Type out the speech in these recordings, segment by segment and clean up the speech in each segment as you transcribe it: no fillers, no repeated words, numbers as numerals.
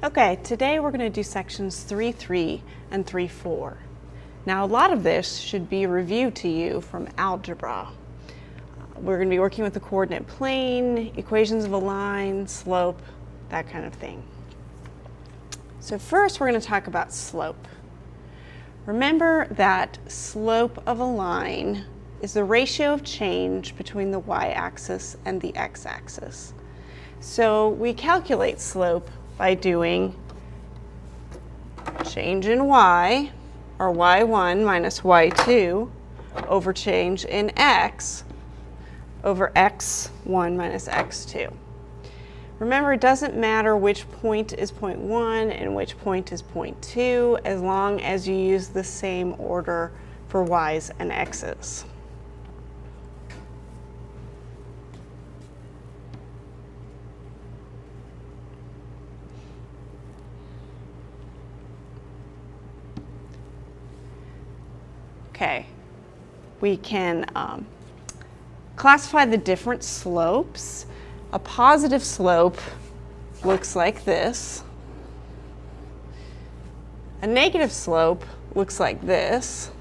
Okay, today we're going to do sections 3.3 and 3.4. Now a lot of this should be reviewed to you from algebra. We're going to be working with the coordinate plane, equations of a line, slope, that kind of thing. So first we're going to talk about slope. Remember that slope of a line is the ratio of change between the y-axis and the x-axis. So we calculate slope by doing change in y, or y1 minus y2, over change in x over x1 minus x2. Remember, it doesn't matter which point is point 1 and which point is point 2, as long as you use the same order for y's and x's. Okay, we can classify the different slopes. A positive slope looks like this. A negative slope looks like this.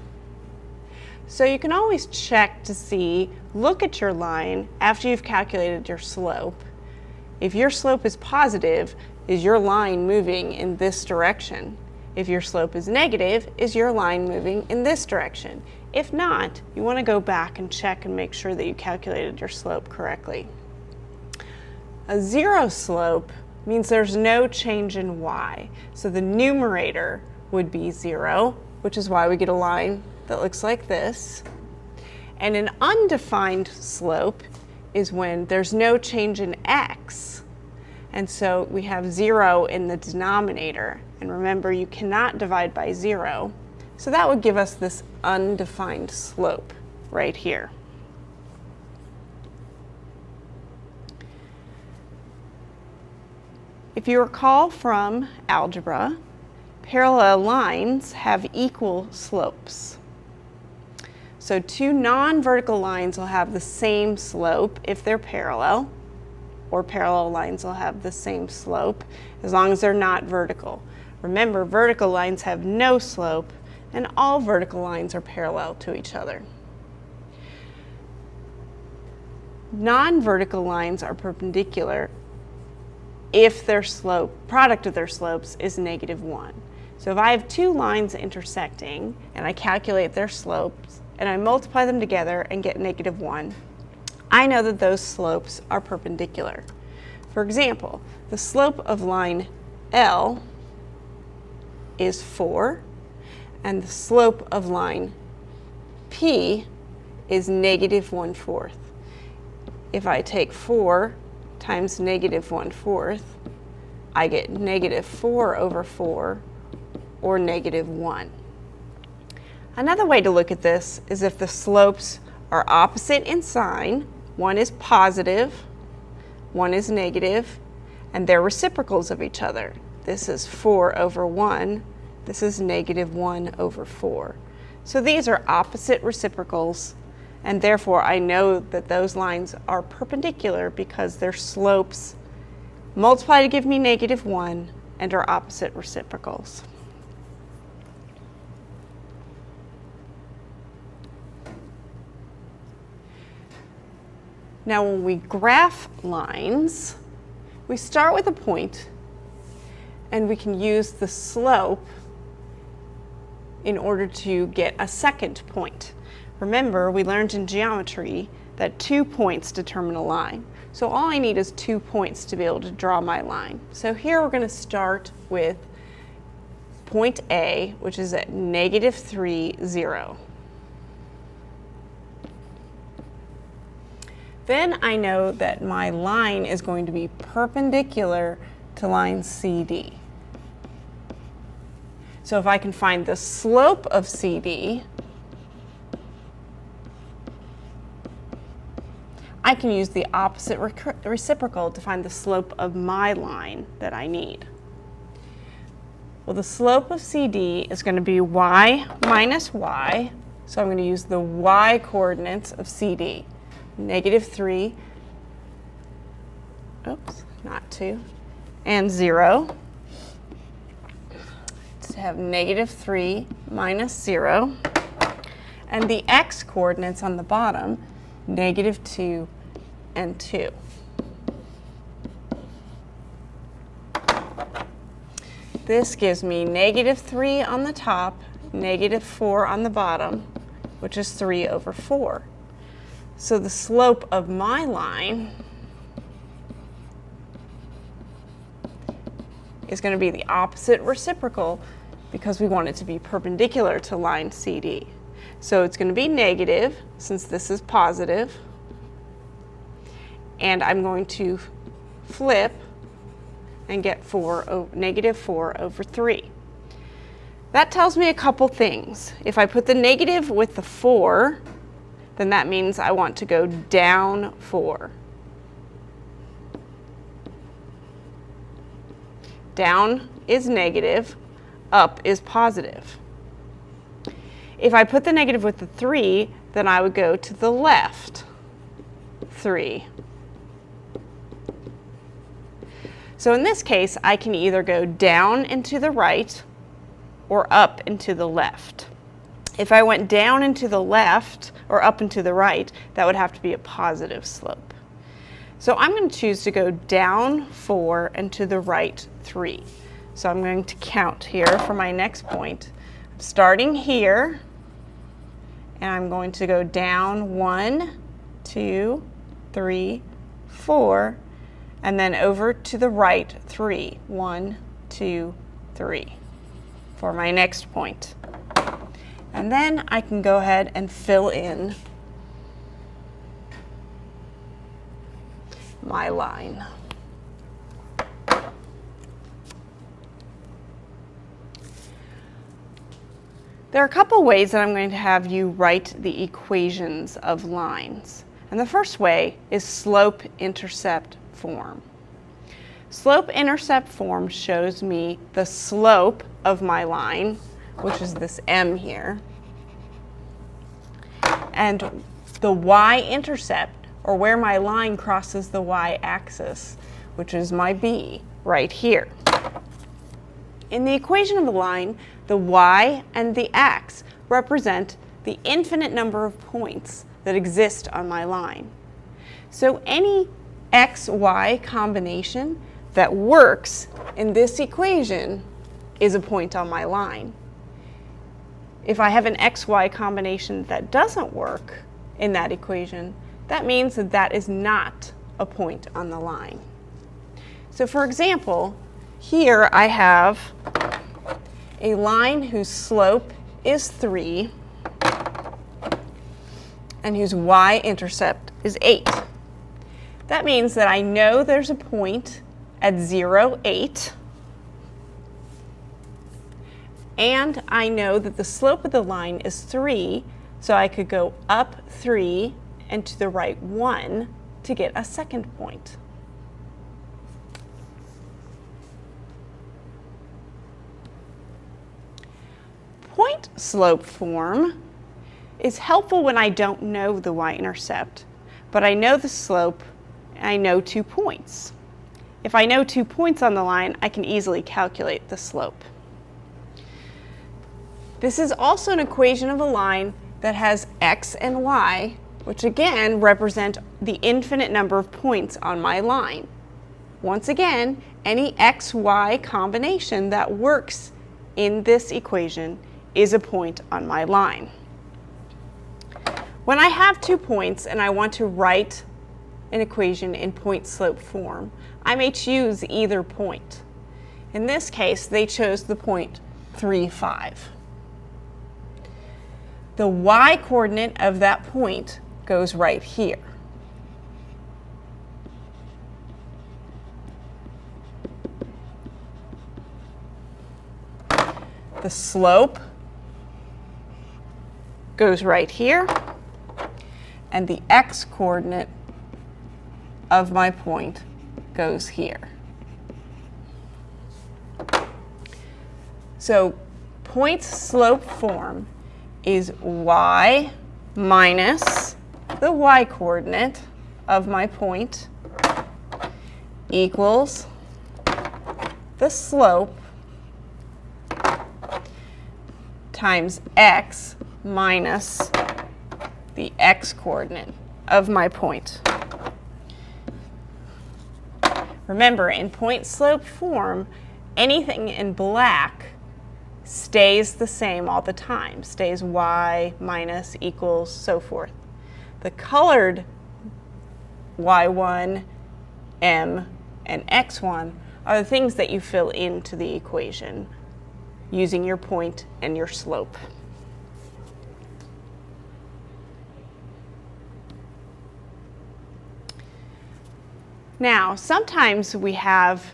So you can always check to see, look at your line after you've calculated your slope. If your slope is positive, is your line moving in this direction? If your slope is negative, is your line moving in this direction? If not, you want to go back and check and make sure that you calculated your slope correctly. A zero slope means there's no change in y. So the numerator would be 0, which is why we get a line that looks like this. And an undefined slope is when there's no change in x. And so we have 0 in the denominator. And remember, you cannot divide by 0. So that would give us this undefined slope right here. If you recall from algebra, parallel lines have equal slopes. So two non-vertical lines will have the same slope if they're parallel, or parallel lines will have the same slope as long as they're not vertical. Remember, vertical lines have no slope, and all vertical lines are parallel to each other. Non-vertical lines are perpendicular if their product of their slopes is -1. So if I have two lines intersecting and I calculate their slopes and I multiply them together and get -1, I know that those slopes are perpendicular. For example, the slope of line L is 4, and the slope of line P is -1/4. If I take 4 times -1/4, I get -4/4, or -1. Another way to look at this is if the slopes are opposite in sign, one is positive, one is negative, and they're reciprocals of each other. This is 4/1, this is -1/4. So these are opposite reciprocals, and therefore I know that those lines are perpendicular because their slopes multiply to give me -1 and are opposite reciprocals. Now when we graph lines, we start with a point and we can use the slope in order to get a second point. Remember, we learned in geometry that 2 points determine a line. So all I need is 2 points to be able to draw my line. So here we're going to start with point A, which is at -3, 0. Then I know that my line is going to be perpendicular to line CD. So if I can find the slope of CD, I can use the opposite reciprocal to find the slope of my line that I need. Well, the slope of CD is going to be y minus y, so I'm going to use the y coordinates of CD. -3, oops, not 2, and 0. to have -3 minus 0, and the x-coordinates on the bottom, -2 and 2. This gives me -3 on the top, -4 on the bottom, which is 3 over 4. So the slope of my line is going to be the opposite reciprocal because we want it to be perpendicular to line CD. So it's going to be negative since this is positive, and I'm going to flip and get -4 over 3. That tells me a couple things. If I put the negative with the 4, then that means I want to go down 4. Down is negative, up is positive. If I put the negative with the 3, then I would go to the left 3. So in this case, I can either go down and to the right or up and to the left. If I went down and to the left or up and to the right, that would have to be a positive slope. So I'm going to choose to go down 4 and to the right 3. So I'm going to count here for my next point. I'm starting here, and I'm going to go down 1, 2, 3, 4, and then over to the right 3. 1, 2, 3 for my next point. And then I can go ahead and fill in my line. There are a couple ways that I'm going to have you write the equations of lines. And the first way is slope-intercept form. Slope-intercept form shows me the slope of my line, which is this M here, and the y-intercept, or where my line crosses the y-axis, which is my B right here. In the equation of a line, the y and the x represent the infinite number of points that exist on my line. So any x-y combination that works in this equation is a point on my line. If I have an x-y combination that doesn't work in that equation, that means that that is not a point on the line. So for example, here I have a line whose slope is 3 and whose y-intercept is 8. That means that I know there's a point at 0, 8, and I know that the slope of the line is 3, so I could go up 3 and to the right 1 to get a second point. Point slope form is helpful when I don't know the y-intercept, but I know the slope and I know 2 points. If I know 2 points on the line, I can easily calculate the slope. This is also an equation of a line that has x and y, which again represent the infinite number of points on my line. Once again, any x-y combination that works in this equation is a point on my line. When I have 2 points and I want to write an equation in point-slope form, I may choose either point. In this case, they chose the point 3, 5. The y-coordinate of that point goes right here. The slope goes right here, and the x-coordinate of my point goes here. So point-slope form is y minus the y-coordinate of my point equals the slope times x minus the x-coordinate of my point. Remember, in point-slope form, anything in black stays the same all the time, stays y minus equals so forth. The colored y1, m, and x1 are the things that you fill into the equation using your point and your slope. Now, sometimes we have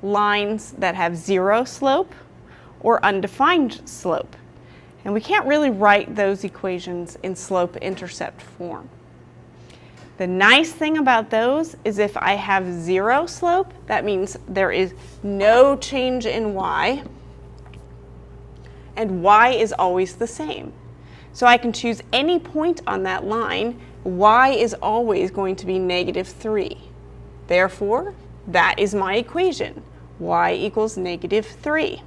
lines that have zero slope or undefined slope, and we can't really write those equations in slope-intercept form. The nice thing about those is if I have zero slope, that means there is no change in y, and y is always the same. So I can choose any point on that line, y is always going to be -3. Therefore, that is my equation, y equals -3.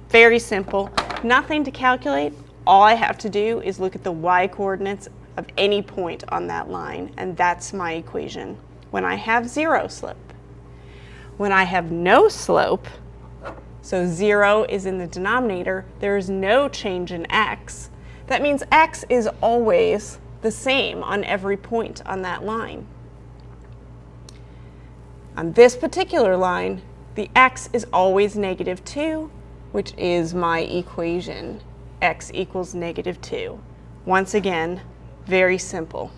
Very simple, nothing to calculate. All I have to do is look at the y coordinates of any point on that line, and that's my equation when I have zero slope. When I have no slope, so 0 is in the denominator, there is no change in x. That means x is always the same on every point on that line. On this particular line, the x is always -2, which is my equation, x equals -2. Once again, very simple.